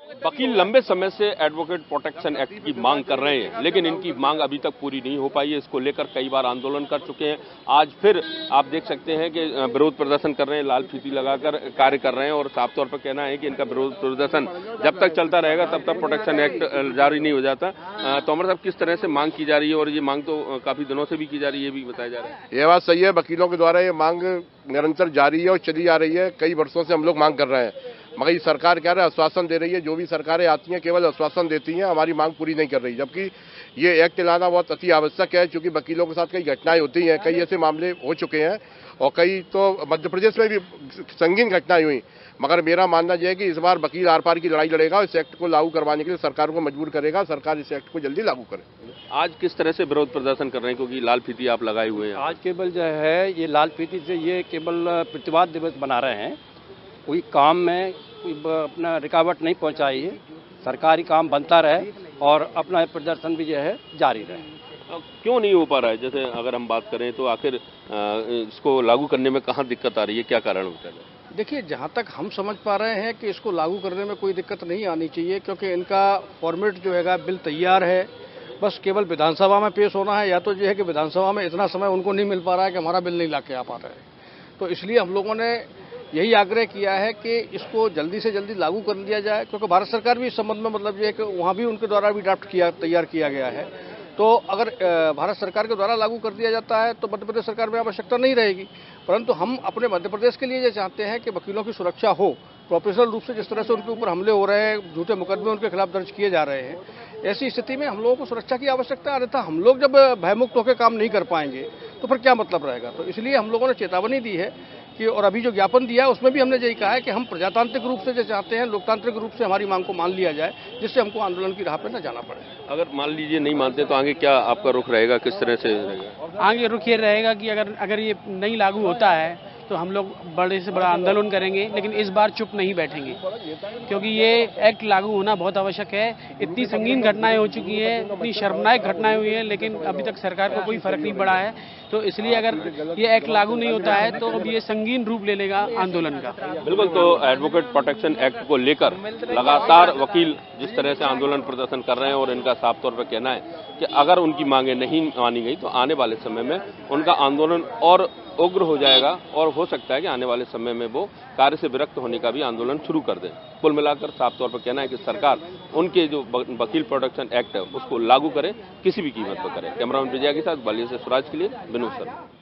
वकील लंबे समय से एडवोकेट प्रोटेक्शन एक्ट की मांग कर रहे हैं, लेकिन इनकी मांग अभी तक पूरी नहीं हो पाई है। इसको लेकर कई बार आंदोलन कर चुके हैं। आज फिर आप देख सकते हैं कि विरोध प्रदर्शन कर रहे हैं, लाल फीती लगाकर कार्य कर रहे हैं और साफ तौर पर कहना है कि इनका विरोध प्रदर्शन जब तक चलता रहेगा तब तक प्रोटेक्शन एक्ट जारी नहीं हो जाता। तोमर साहब, किस तरह से मांग की जा रही है और ये मांग तो काफी दिनों से भी की जा रही है, ये भी बताया जा रहा है। ये बात सही है, वकीलों के द्वारा ये मांग निरंतर जारी है और चली आ रही है। कई वर्षों से हम लोग मांग कर रहे हैं, मगर ये सरकार क्या है, आश्वासन दे रही है। जो भी सरकारें आती हैं केवल आश्वासन देती हैं, हमारी मांग पूरी नहीं कर रही। जबकि ये एक्ट लाना बहुत अति आवश्यक है, क्योंकि वकीलों के साथ कई घटनाएं होती हैं, कई ऐसे मामले हो चुके हैं और कई तो मध्य प्रदेश में भी संगीन घटनाएं हुई। मगर मेरा मानना यह है कि इस बार वकील आर पार की लड़ाई लड़ेगा, इस एक्ट को लागू करवाने के लिए सरकार को मजबूर करेगा, सरकार इस एक्ट को जल्दी लागू करे। आज किस तरह से विरोध प्रदर्शन कर रहे हैं, क्योंकि लाल फीती आप लगाए हुए हैं? आज केवल जो है ये लाल फीती से ये केवल प्रतिवाद दिवस बना रहे हैं। कोई काम में कोई अपना रुकावट नहीं पहुंचाई है, सरकारी काम बनता रहे और अपना प्रदर्शन भी जो है जारी रहे। क्यों नहीं हो पा रहा है? जैसे अगर हम बात करें तो आखिर इसको लागू करने में कहाँ दिक्कत आ रही है, क्या कारण होता है? देखिए, जहाँ तक हम समझ पा रहे हैं कि इसको लागू करने में कोई दिक्कत नहीं आनी चाहिए, क्योंकि इनका फॉर्मेट जो है बिल तैयार है, बस केवल विधानसभा में पेश होना है। या तो ये है कि विधानसभा में इतना समय उनको नहीं मिल पा रहा है कि हमारा बिल नहीं ला के आ पा रहे हैं, तो इसलिए हम लोगों ने यही आग्रह किया है कि इसको जल्दी से जल्दी लागू कर लिया जाए, क्योंकि भारत सरकार भी इस संबंध में मतलब ये है कि वहाँ भी उनके द्वारा भी ड्राफ्ट तैयार किया गया है। तो अगर भारत सरकार के द्वारा लागू कर दिया जाता है तो मध्य प्रदेश सरकार में आवश्यकता नहीं रहेगी। परंतु हम अपने मध्य प्रदेश के लिए ये चाहते हैं कि वकीलों की सुरक्षा हो, प्रोफेशनल रूप से जिस तरह से उनके ऊपर हमले हो रहे हैं, झूठे मुकदमे उनके खिलाफ दर्ज किए जा रहे हैं, ऐसी स्थिति में हम लोगों को सुरक्षा की आवश्यकता है। अन्यथा हम लोग जब भयमुक्त होकर काम नहीं कर पाएंगे तो फिर क्या मतलब रहेगा। तो इसलिए हम लोगों ने चेतावनी दी है कि, और अभी जो ज्ञापन दिया है उसमें भी हमने यही कहा है कि हम प्रजातांत्रिक रूप से जो चाहते हैं, लोकतांत्रिक रूप से हमारी मांग को मान लिया जाए, जिससे हमको आंदोलन की राह पर न जाना पड़े। अगर मान लीजिए नहीं मानते तो आगे क्या आपका रुख रहेगा, किस तरह से रहेगा? आगे रुख ये रहेगा कि अगर ये नहीं लागू होता है तो हम लोग बड़े से बड़ा आंदोलन करेंगे, लेकिन इस बार चुप नहीं बैठेंगे, क्योंकि ये एक्ट लागू होना बहुत आवश्यक है। इतनी संगीन घटनाएं हो चुकी हैं, इतनी शर्मनाक घटनाएं हुई हैं, लेकिन अभी तक सरकार को कोई फर्क नहीं पड़ा है। तो इसलिए अगर ये एक्ट लागू नहीं होता है तो अब ये संगीन रूप ले लेगा आंदोलन का। बिल्कुल, तो एडवोकेट प्रोटेक्शन एक्ट को लेकर लगातार वकील जिस तरह से आंदोलन प्रदर्शन कर रहे हैं और इनका साफ तौर पर कहना है कि अगर उनकी मांगे नहीं मानी गई तो आने वाले समय में उनका आंदोलन और उग्र हो जाएगा और हो सकता है कि आने वाले समय में वो कार्य से विरक्त होने का भी आंदोलन शुरू कर दें। कुल मिलाकर साफ तौर पर कहना है कि सरकार उनके जो वकील प्रोटेक्शन एक्ट है उसको लागू करे, किसी भी कीमत पर करे। कैमरामैन विजय के साथ ग्वालियर से स्वराज के लिए विनोद शर्मा।